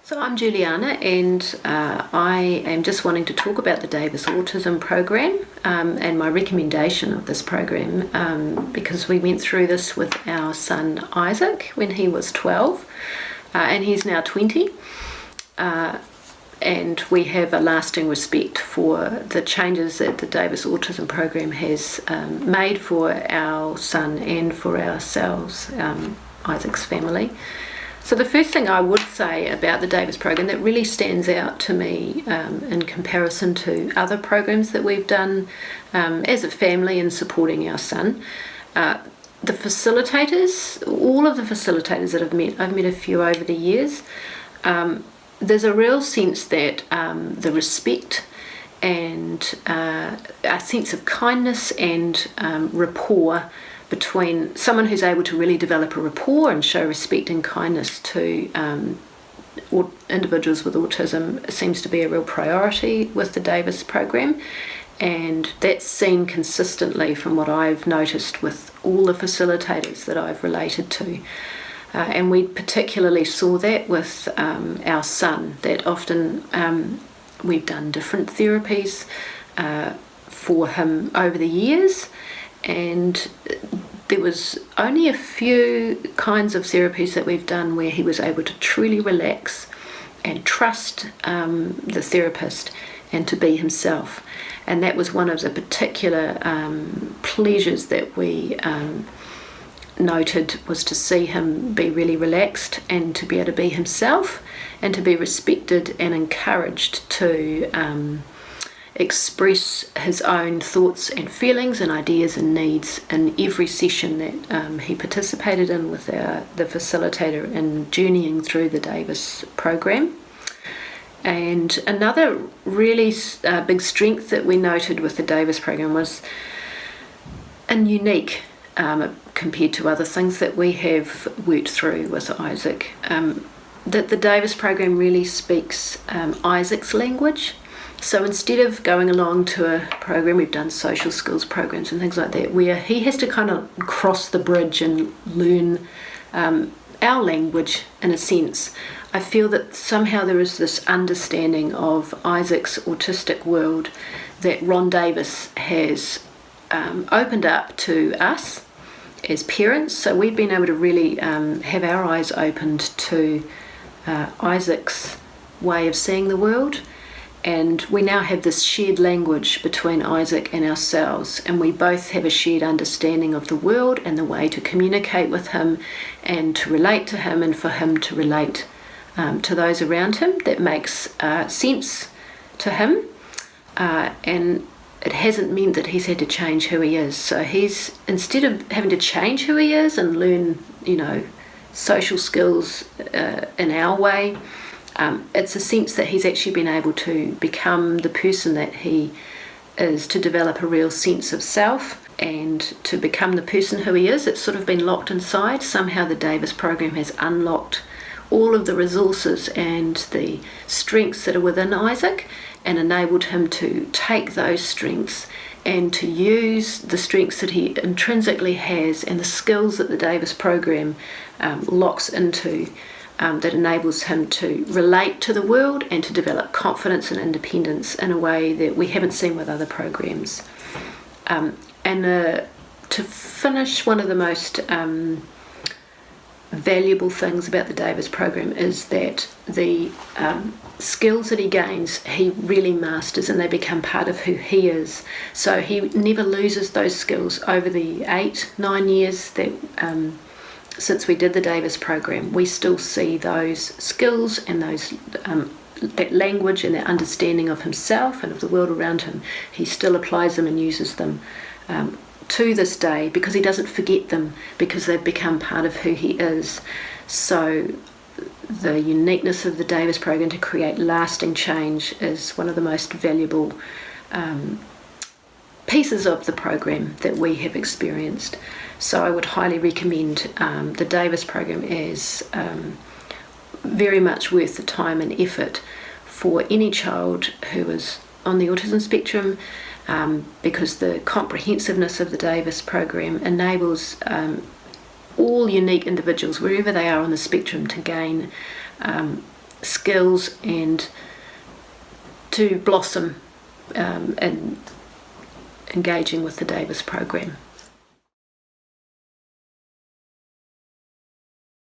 So I'm Juliana, and I am just wanting to talk about the Davis Autism Program and my recommendation of this program because we went through this with our son Isaac when he was 12 and he's now 20. And we have a lasting respect for the changes that the Davis Autism Program has made for our son and for ourselves, Isaac's family. So the first thing I would say about the Davis program that really stands out to me in comparison to other programs that we've done as a family in supporting our son, the facilitators, all of the facilitators that I've met a few over the years, there's a real sense that the respect and a sense of kindness and rapport between someone who's able to really develop a rapport and show respect and kindness to individuals with autism seems to be a real priority with the Davis program, and that's seen consistently from what I've noticed with all the facilitators that I've related to. And we particularly saw that with our son, that often we've done different therapies for him over the years, and there was only a few kinds of therapies that we've done where he was able to truly relax and trust the therapist and to be himself. And that was one of the particular pleasures that we noted, was to see him be really relaxed and to be able to be himself and to be respected and encouraged to express his own thoughts and feelings and ideas and needs in every session that he participated in with the facilitator in journeying through the Davis program. And another really big strength that we noted with the Davis program was unique compared to other things that we have worked through with Isaac, that the Davis program really speaks Isaac's language. So instead of going along to a program, we've done social skills programs and things like that, where he has to kind of cross the bridge and learn our language in a sense. I feel that somehow there is this understanding of Isaac's autistic world that Ron Davis has opened up to us as parents. So we've been able to really have our eyes opened to Isaac's way of seeing the world. And we now have this shared language between Isaac and ourselves, and we both have a shared understanding of the world and the way to communicate with him and to relate to him and for him to relate to those around him that makes sense to him. And it hasn't meant that he's had to change who he is. So he's, instead of having to change who he is and learn, social skills in our way, it's a sense that he's actually been able to become the person that he is, to develop a real sense of self and to become the person who he is. It's sort of been locked inside. Somehow the Davis program has unlocked all of the resources and the strengths that are within Isaac and enabled him to take those strengths and to use the strengths that he intrinsically has and the skills that the Davis program locks into, that enables him to relate to the world and to develop confidence and independence in a way that we haven't seen with other programs. To finish, one of the most valuable things about the Davis program is that the skills that he gains, he really masters, and they become part of who he is. So he never loses those skills over the 8-9 years that since we did the Davis program. We still see those skills and those that language and that understanding of himself and of the world around him. He still applies them and uses them to this day, because he doesn't forget them, because they've become part of who he is. So the uniqueness of the Davis program to create lasting change is one of the most valuable pieces of the program that we have experienced. So I would highly recommend the Davis program as very much worth the time and effort for any child who is on the autism spectrum, because the comprehensiveness of the Davis program enables all unique individuals, wherever they are on the spectrum, to gain skills and to blossom in engaging with the Davis program.